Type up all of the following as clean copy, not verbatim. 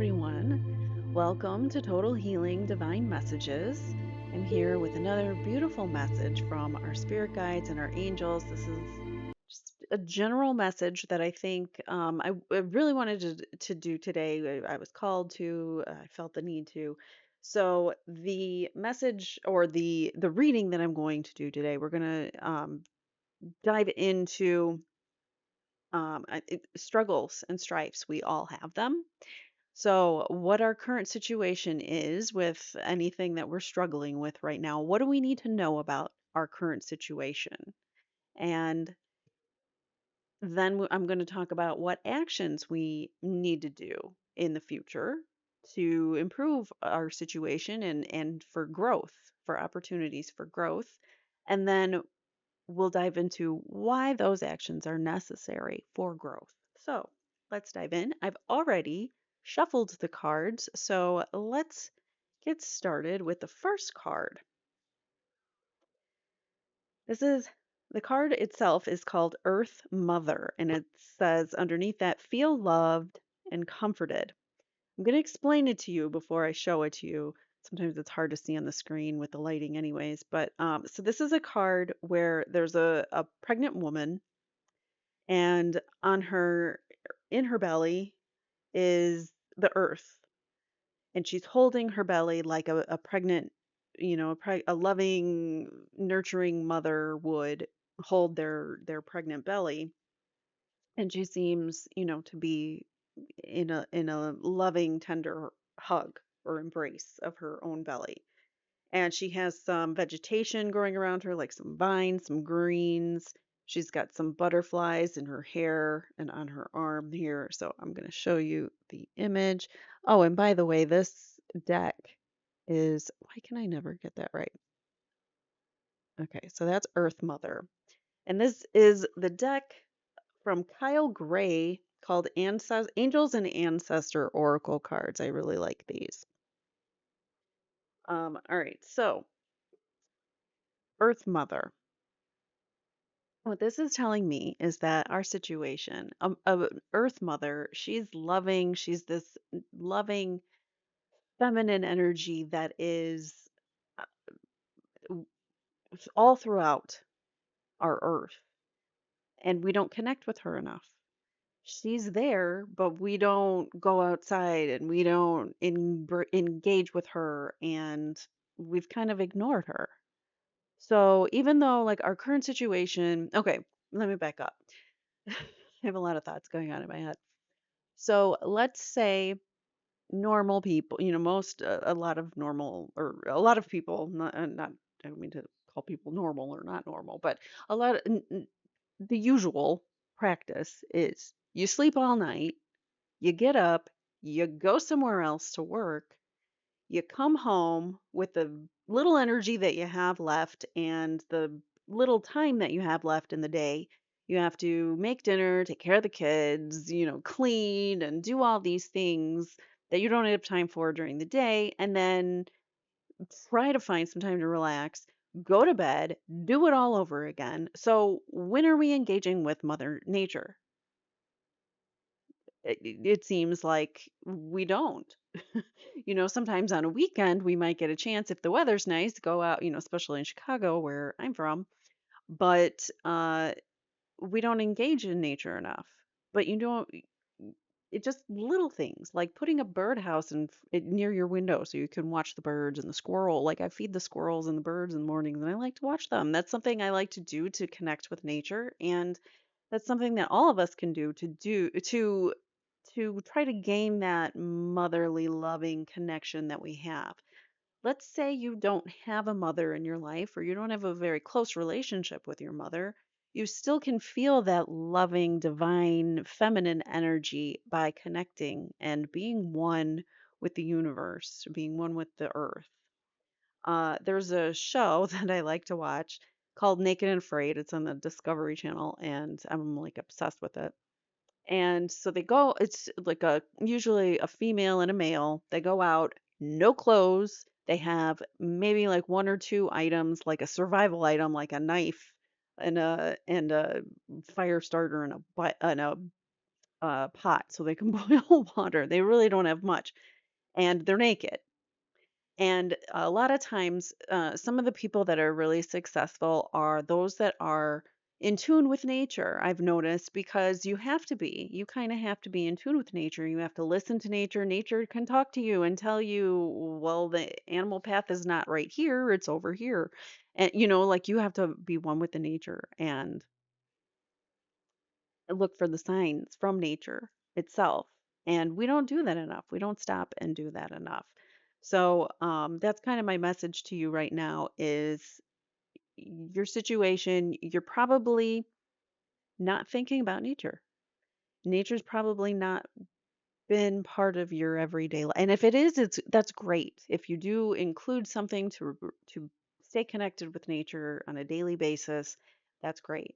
everyone. Welcome to Total Healing Divine Messages. I'm here with another beautiful message from our spirit guides and our angels. This is just a general message that I think I really wanted to do today. I was called to, I felt the need to. So, the message or the reading that I'm going to do today, we're going to dive into struggles and strifes. We all have them. So, what our current situation is with anything that we're struggling with right now, what do we need to know about our current situation? And then I'm going to talk about what actions we need to do in the future to improve our situation and for growth, for opportunities for growth. And then we'll dive into why those actions are necessary for growth. So let's dive in. I've already shuffled the cards, so let's get started with the first card. This is the card itself is called Earth Mother, and it says underneath that, feel loved and comforted. I'm going to explain it to you before I show it to you. Sometimes it's hard to see on the screen with the lighting, anyways. But so this is a card where there's a pregnant woman, and on her in her belly is the earth, and she's holding her belly like a pregnant, a loving, nurturing mother would hold their pregnant belly, and she seems, to be in a loving, tender hug or embrace of her own belly. And she has some vegetation growing around her, like some vines, some greens. She's got some butterflies in her hair and on her arm here. So I'm going to show you the image. Oh, and by the way, this deck is, why can I never get that right? Okay, so that's Earth Mother. And this is the deck from Kyle Gray called Angels and Ancestor Oracle cards. I really like these. All right, so Earth Mother. What this is telling me is that our situation, Earth Mother, she's loving, she's this loving feminine energy that is uh, all throughout our earth, and we don't connect with her enough. She's there, but we don't go outside and we don't engage with her, and we've kind of ignored her. So even though like our current situation, okay, let me back up. I have a lot of thoughts going on in my head. So let's say normal people, a lot of normal, or a lot of people, not, I don't mean to call people normal or not normal, but a lot of the usual practice is you sleep all night, you get up, you go somewhere else to work, you come home with the little energy that you have left and the little time that you have left in the day. You have to make dinner, take care of the kids, clean and do all these things that you don't have time for during the day. And then try to find some time to relax, go to bed, do it all over again. So, when are we engaging with Mother Nature? It seems like we don't. Sometimes on a weekend we might get a chance if the weather's nice to go out, especially in Chicago where I'm from, but we don't engage in nature enough. But it just little things like putting a birdhouse near your window so you can watch the birds and the squirrel. Like I feed the squirrels and the birds in the mornings and I like to watch them. That's something I like to do to connect with nature, and that's something that all of us can do to try to gain that motherly loving connection that we have. Let's say you don't have a mother in your life, or you don't have a very close relationship with your mother. You still can feel that loving, divine, feminine energy by connecting and being one with the universe, being one with the earth. There's a show that I like to watch called Naked and Afraid. It's on the Discovery Channel, and I'm like obsessed with it. And so they go, it's like usually a female and a male. They go out, no clothes. They have maybe like one or two items, like a survival item, like a knife and a fire starter and a pot so they can boil water. They really don't have much, and they're naked. And a lot of times, some of the people that are really successful are those that are in tune with nature. I've noticed because you have to be. You kind of have to be in tune with nature. You have to listen to nature. Nature can talk to you and tell you, well, the animal path is not right here, it's over here. And, like you have to be one with the nature and look for the signs from nature itself. And we don't do that enough. We don't stop and do that enough. So that's kind of my message to you right now is your situation, you're probably not thinking about nature. Nature's probably not been part of your everyday life. And if it is, that's great. If you do include something to stay connected with nature on a daily basis, that's great.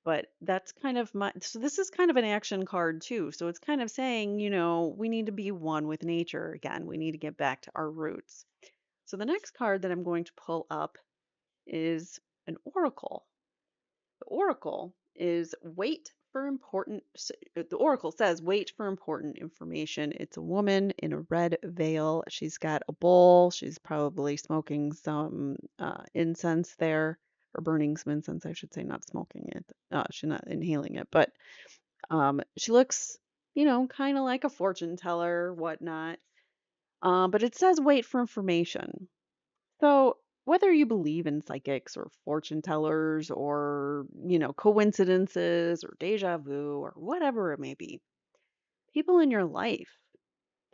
But that's kind of so this is kind of an action card too. So it's kind of saying, we need to be one with nature again. We need to get back to our roots. So the next card that I'm going to pull up is an oracle. The oracle is wait for important the oracle says wait for important information. It's a woman in a red veil. She's got a bowl. She's probably smoking some incense there, or burning some incense, I should say, not smoking it. She's not inhaling it, but she looks, kind of like a fortune teller, whatnot. But it says wait for information. So, whether you believe in psychics or fortune tellers or, coincidences or deja vu or whatever it may be, people in your life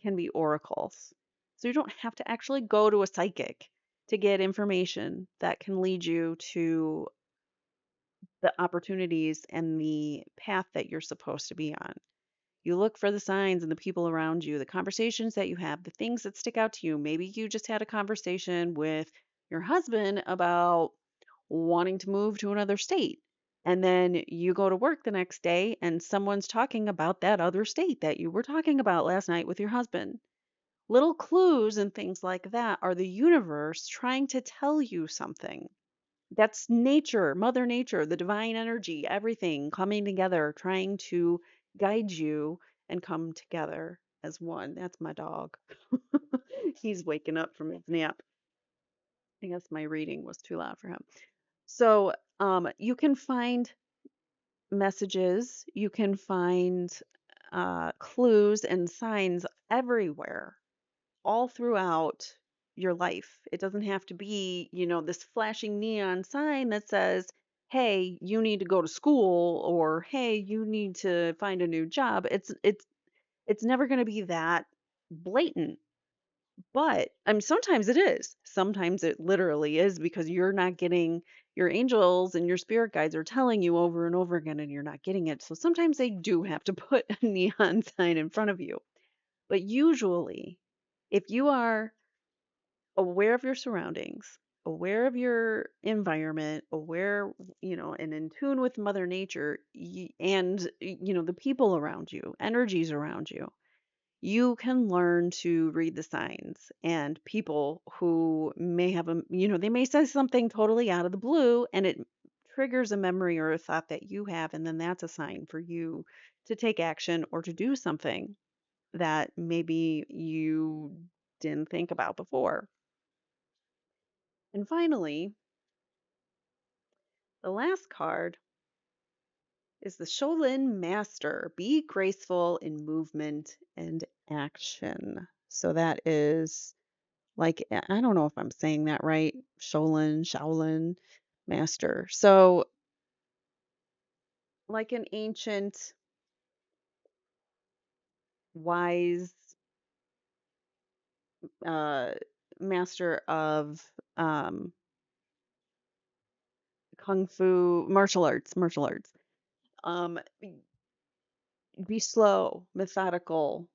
can be oracles. So, you don't have to actually go to a psychic to get information that can lead you to the opportunities and the path that you're supposed to be on. You look for the signs and the people around you, the conversations that you have, the things that stick out to you. Maybe you just had a conversation with your husband about wanting to move to another state. And then you go to work the next day and someone's talking about that other state that you were talking about last night with your husband. Little clues and things like that are the universe trying to tell you something. That's nature, Mother Nature, the divine energy, everything coming together, trying to guide you and come together as one. That's my dog. He's waking up from his nap. I guess my reading was too loud for him. So, you can find messages, you can find clues and signs everywhere all throughout your life. It doesn't have to be, this flashing neon sign that says, "Hey, you need to go to school," or "Hey, you need to find a new job." It's never going to be that blatant. But I mean, sometimes it is. Sometimes it literally is because you're not getting your angels and your spirit guides are telling you over and over again and you're not getting it. So sometimes they do have to put a neon sign in front of you. But usually, if you are aware of your surroundings, aware of your environment, aware, and in tune with Mother Nature and, the people around you, energies around you, you can learn to read the signs and people who may have they may say something totally out of the blue and it triggers a memory or a thought that you have. And then that's a sign for you to take action or to do something that maybe you didn't think about before. And finally, the last card is the Shaolin Master. Be graceful in movement and action. So that is like, I don't know if I'm saying that right. Shaolin Master. So, like an ancient, wise uh, master of kung fu, martial arts. Um, be slow, methodical,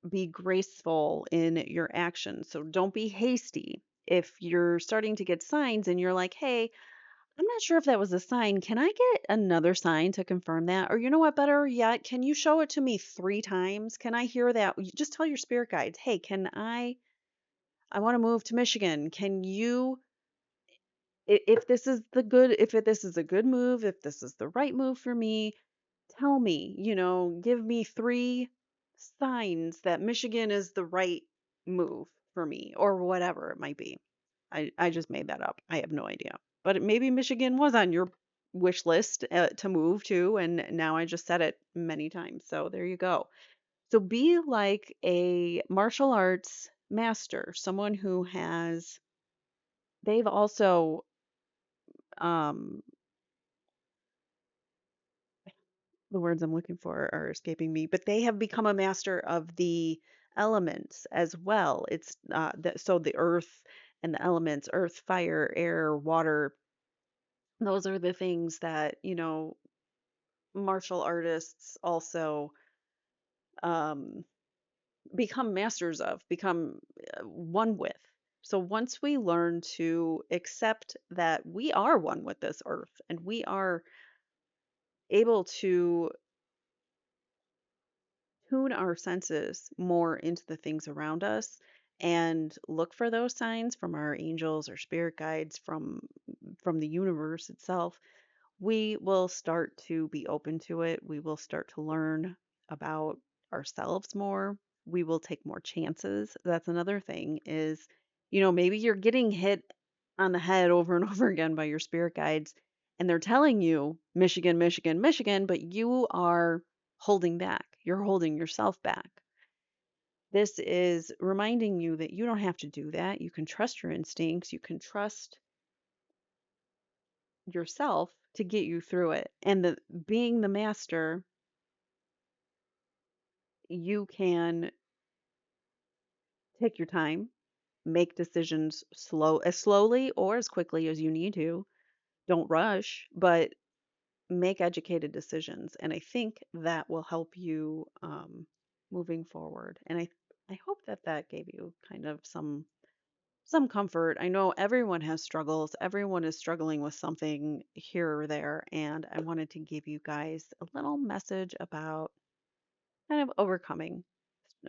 be graceful in your actions. So don't be hasty. If you're starting to get signs and you're like, hey, I'm not sure if that was a sign. Can I get another sign to confirm that? Or you know what, better yet, can you show it to me 3 times? Can I hear that? Just tell your spirit guides, hey, I want to move to Michigan. Can you, if this is the good, if this is a good move, if this is the right move for me, tell me, give me three signs that Michigan is the right move for me or whatever it might be. I just made that up. I have no idea. But maybe Michigan was on your wish list to move to, and now I just said it many times. So there you go. So be like a martial arts master, someone who they've also, um, the words I'm looking for are escaping me, but they have become a master of the elements as well. So the earth and the elements, earth, fire, air, water, those are the things that, martial artists also um, become masters of, become one with. So once we learn to accept that we are one with this earth and we are able to tune our senses more into the things around us and look for those signs from our angels or spirit guides from the universe itself, we will start to be open to it. We will start to learn about ourselves more. We will take more chances. That's another thing is, maybe you're getting hit on the head over and over again by your spirit guides and they're telling you Michigan, Michigan, Michigan, but you are holding back. You're holding yourself back. This is reminding you that you don't have to do that. You can trust your instincts. You can trust yourself to get you through it. And being the master, you can take your time, make decisions as slowly or as quickly as you need to. Don't rush, but make educated decisions. And I think that will help you moving forward. And I hope that that gave you kind of some comfort. I know everyone has struggles. Everyone is struggling with something here or there, and I wanted to give you guys a little message about kind of overcoming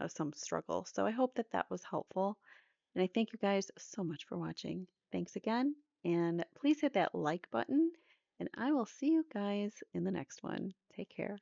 some struggle. So I hope that that was helpful. And I thank you guys so much for watching. Thanks again. And please hit that like button. And I will see you guys in the next one. Take care.